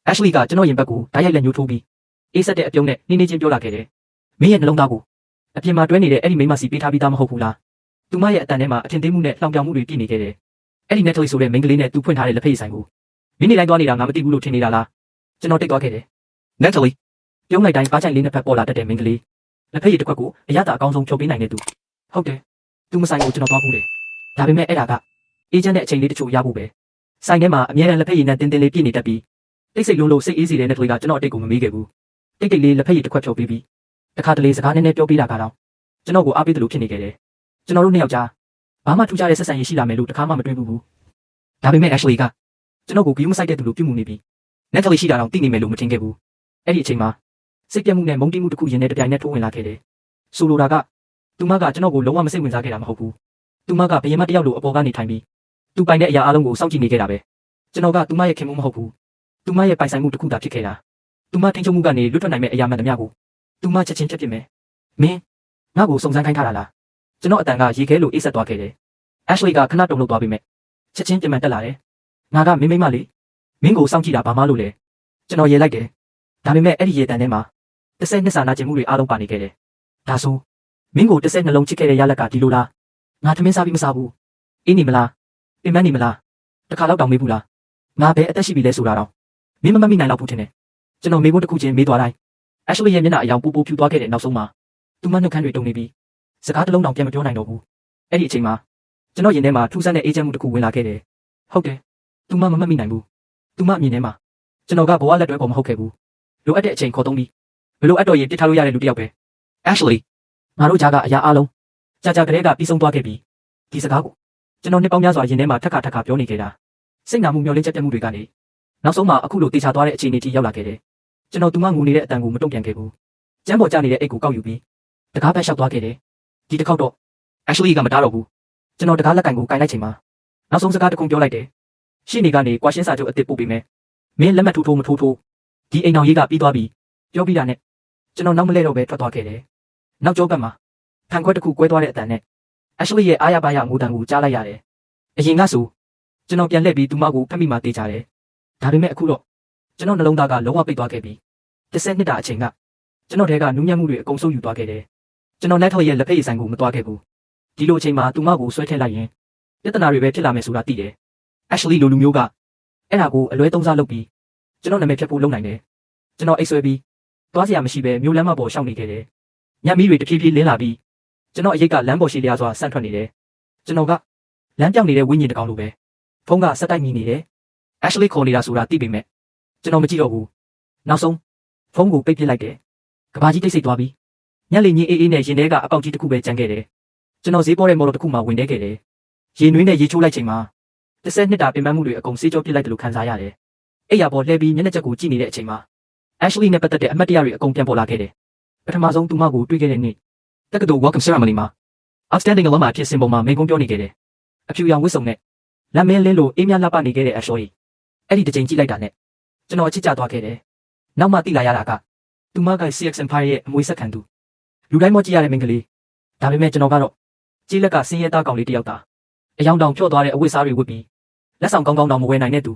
Ashley ကကျွန်တော်ရင်ဘက်ကိုဓာတ်ရိုက်လက်ညှိုးထိုးပြီးအေးဆက်တဲ့အပြုံးနဲ့နှင်းနှင်းချင်းပြောလာခဲ့တယ်။မင်းရဲ့နှလုံးသားကိုအပြင်မှာတွဲနေတဲ့အဲ့ဒီမိန်းမစီပေးထားပြီးသားမဟုတ်ဘူးလား။သူမရဲ့အတန်ထဲမှာအထင်သေးမှုနဲ့လှောင်ပြောင်မှုတွေပြည့်နေခဲ့တယ်။အဲ့ဒီ Natalie ဆိုတဲ့မိန်းကလေးနဲ့သူဖွင့်ထားတဲ့လက်ဖက်ရည်ဆိုင်ကိုမင်းနေလိုက်သွားနေတာငါမသိဘူးလို့ထင်နေတာလား။ကျွန်တော်တိတ်သွားခဲ့တယ်။ Natalie ပြုံးလိုက်တိုင်းပါချိုင်လေးနှစ်ဖက်ပေါ်လာတတ်တဲ့မိန်းကလေးလက်ဖက်ရည်တစ်ခွက်ကိုအရသာအကောင်းဆုံးဖြုတ်ပေးနိုင်တဲ့သူ။ဟုတ်တယ်။သူမဆိုင်ကိုကျွန်တော်သွားဘူးတယ်။ဒါပေမဲ့အဲ့ဒါကအေဂျင့်တဲ့အချိန်လေးတချို့ရဖို့ပဲ။ဆိုင်ထဲမှာအမြဲတမ်းလက်ဖက်ရည်နဲ့တင်းတင်းလေးပြည့်နေတတ်ပြီးတိတ်ဆိတ်လုံးလို့စိတ်အေးစီတဲ့ Natalie ကကျွန်တော်အတိတ်ကိုမမေးခဲ့ဘူး။တိတ်တိတ်လေးလက်ဖက်ရည်တစ်ခွက်ဖြုတ်ပေးပြီးတခါတလေစကားနည်းနည်းပြောပြတာကတော့ကျွန်တော်ကိုအားပေးတယ်လို့ဖြစ်နေခဲ့တယ်။ကျွန်တော်တို့နှစ်ယောက်ကြားဘာမှထူးခြားတဲ့ဆက်ဆံရေးရှိလာမယ်လို့တခါမှမတွေးဘူး။ဒါပေမဲ့ Ashley ကကျွန်တော်ကိုဂရုမစိုက်တဲ့သူလိုပြုမှုနေပြီး Natalie ရှိတာတော့သိနေမယ်လို့မထင်ခဲ့ဘူး။အဲ့ဒီအချိန်မှာစိတ်ပြတ်မှုနဲ့မုန်းတီးမှုတစ်ခုရင်ထဲတပြိုင်နက်ထိုးဝင်လာခဲ့တယ်။ဆိုလိုတာကသူမကကျွန်တော်ကိုလုံးဝမစိတ်ဝင်စားခဲ့တာမဟုတ်ဘူး။သူမကဘယင်မတယောက်လိုအပေါ်ကနေထိုင်ပြီးသူပိုင်တဲ့အရာအလုံးကိုစောင့်ကြည့်နေခဲ့တာပဲ။ကျွန်တော်ကသူမရဲ့ခင်မှုမဟုတ်ဘူး။သူမရဲ့ပိုင်ဆိုင်မှုတစ်ခုသာဖြစ်ခဲ့တာ။သူမထိန်ချုပ်မှုကနေလွတ်ထွက်နိုင်မဲ့အရာမှန်သမျှကိုသူမချက်ချင်းဖြတ်ပြစ်မယ်။မင်းငါ့ကိုစုံစမ်းခိုင်းထားတာလား။ကျွန်တော်အတန်ကရေခဲလိုအေးဆက်သွားခဲ့တယ်။ Ashley ကခဏတုန်လှုပ်သွားပြီမဲ့ချက်ချင်းပြန်မှန်တက်လာတယ်။ငါကမင်းမလေးမင်းကိုစောင့်ကြည့်တာဘာမှလို့လဲ။ကျွန်တော်ရေလိုက်တယ်။ဒါပေမဲ့အဲ့ဒီရေတန်ထဲမှာတစ်နှစ်စာနာကျင်မှုတွေအားလုံးပါနေခဲ့တယ်။ဒါဆိုမင်းကိုတစ်နှလုံးချစ်ခဲ့တဲ့ရလက်ကဒီလိုလား။ငါသမင်းစားပြီးမစားဘူး။အေးနေမလား။ပင်မနေမလား။တခါတော့တောင်မေးဘူးလား။ငါဘယ်အသက်ရှိပြီလဲဆိုတာတော့မင်းမမိနိုင်တော့ဘူးထင်တယ်။ကျွန်တော်မေးဖို့တစ်ခုချင်းမေးသွားတိုင်း Ashley ရဲ့မျက်နှာအယောင်ပူပူဖြူသွားခဲ့တဲ့နောက်ဆုံးမှာသူမနှုတ်ခမ်းတွေတုန်နေပြီးစကားတစ်လုံးတောင်ပြန်မပြောနိုင်တော့ဘူး။အဲ့ဒီအချိန်မှာကျွန်တော်ရင်ထဲမှာထူးဆန်းတဲ့အေးချမ်းမှုတစ်ခုဝင်လာခဲ့တယ်။ဟုတ်တယ်။သူမမမိနိုင်ဘူး။သူမအမြင်ထဲမှာကျွန်တော်ကဘဝလက်တွဲပေါ်မဟုတ်ခဲ့ဘူး။လိုအပ်တဲ့အချိန်ခေါ်သုံးပြီးဘလို့အတော်ရင်ပြစ်ထားလို့ရတဲ့လူတစ်ယောက်ပဲ။ Ashley ငါတို့ကြားကအရာအလုံးကြာကြာကလေးကပြီးဆုံးသွားခဲ့ပြီဒီစကားကိုကျွန်တော်နှစ်ပေါင်းများစွာရင်ထဲမှာထက်ခါပြောနေခဲ့တာစိတ်နာမှုမျောလင်းချက်ပြတ်မှုတွေကနေနောက်ဆုံးမှာအခုလိုတေချာသွားတဲ့အခြေအနေထိရောက်လာခဲ့တယ်ကျွန်တော်သူမငိုနေတဲ့အတန်ကိုမတုံ့ပြန်ခဲ့ဘူးကျမ်းပေါ်ကျနေတဲ့အိတ်ကိုကောက်ယူပြီးတကားဘက်လျှောက်သွားခဲ့တယ်ဒီတစ်ခေါက်တော့ Ashley ကမတားတော့ဘူးကျွန်တော်တကားလက်ကင်ကိုကင်လိုက်ချိန်မှာနောက်ဆုံးစကားတစ်ခုပြောလိုက်တယ်ရှင်းနေကနေကွာရှင်းစာချုပ်အစ်စ်ပို့ပေးမယ်မင်းလက်မှတ်ထိုးမထိုးဒီအိမ်အောင်ရေးကပြီးသွားပြီပြောပြီးတာနဲ့ကျွန်တော်နောက်မလဲတော့ပဲထွက်သွားခဲ့တယ်နောက်ကျောဘက်မှာဖန်ခွက်တစ်ခုကွဲသွားတဲ့အတန်နဲ့ Ashley ရဲ့အားရပါရငိုတန်ကိုကြားလိုက်ရတယ်အရင်ကဆိုကျွန်တော်ပြန်လှည့်ပြီးသူမကိုဖက်မိမှတေးကြတယ်ဒါပေမဲ့အခုတော့ကျွန်တော်နှလုံးသားကလုံးဝပိတ်သွားခဲ့ပြီ10နှစ်တာအချိန်ကကျွန်တော်တဲကနူးညံ့မှုတွေအကုန်ဆုပ်ယူသွားခဲ့တယ်ကျွန်တော်Natalieရဲ့လက်ဖက်ရည်ဆိုင်ကိုမသွားခဲ့ဘူးဒီလိုအချိန်မှာသူမကိုဆွဲထည့်လိုက်ရင်ပြဿနာတွေပဲဖြစ်လာမယ်ဆိုတာသိတယ် Ashley လိုလူမျိုးကအဲ့ဒါကိုအလွဲသုံးစားလုပ်ပြီးကျွန်တော်နာမည်ဖြတ်ဖို့လုပ်နိုင်တယ်ကျွန်တော်အိတ်ဆွဲပြီးသွားစရာမရှိပဲမြို့လမ်းမပေါ်ရှောင်နေခဲ့တယ်ညမီးတွေတဖြည်းဖြည်းလင်းလာပြီးကျွန်တော်အရိတ်ကလမ်းပေါ်ရှိလျားစွာဆန့်ထွက်နေတယ်ကျွန်တော်ကလမ်းပြောင်းနေတဲ့ဝိညာဉ်တစ်ကောင်လိုပဲဖုန်းကဆက်တိုက်မိနေတယ် Ashley ခေါ်နေတာဆိုတာသိပေမဲ့ကျွန်တော်မကြည့်တော့ဘူးနောက်ဆုံးဖုန်းကိုပိတ်ပစ်လိုက်တယ်ကဘာကြီးတိတ်ဆိတ်သွားပြီးညက်လေးညင်းအေးအေးနဲ့ရင်ထဲကအပေါက်ကြီးတစ်ခုပဲကျန်ခဲ့တယ်ကျွန်တော်ဈေးပေါ်တဲ့မော်တော်တစ်ခုမှဝင်နေခဲ့တယ်ရေနွေးနဲ့ရေချိုးလိုက်ချိန်မှာ10နှစ်တာပင်ပန်းမှုတွေအကုန်ဆေးကြောပစ်လိုက်တယ်လို့ခံစားရတယ်အဲ့ရပေါ်လှည့်ပြီးမျက်နှာချက်ကိုကြည့်နေတဲ့အချိန်မှာ Ashley နဲ့ပတ်သက်တဲ့အမှတ်တရတွေအကုန်ပြန်ပေါ်လာခဲ့တယ်ပထမဆုံးသူမကိုတွေ့ခဲ့တဲ့နေ့တက္ကသိုလ် welcome ceremony မှာ outstanding alumni ဖြစ်စင်ပုံမှာမိန့်ခွန်းပြောနေခဲ့တယ်အဖြူရောင်ဝတ်စုံနဲ့လက်မဲလင်းလိုအေးမြလှပနေခဲ့တဲ့ Ashley အဲ့ဒီတစ်ချိန်ကြည့်လိုက်တာနဲ့ကျွန်တော်အချစ်ကျသွားခဲ့တယ်နောက်မှသိလာရတာကသူမက CX Empire ရဲ့အမွေဆက်ခံသူလူတိုင်းမကြည့်ရတဲ့မိန်းကလေးဒါပေမဲ့ကျွန်တော်ကတော့ကြေးလက်ကစင်းရဲသားကောင်လေးတစ်ယောက်သာအယောင်တောင်ဖြော့သွားတဲ့အဝတ်စားတွေဝတ်ပြီးလက်ဆောင်ကောင်းကောင်းတောင်မဝယ်နိုင်တဲ့သူ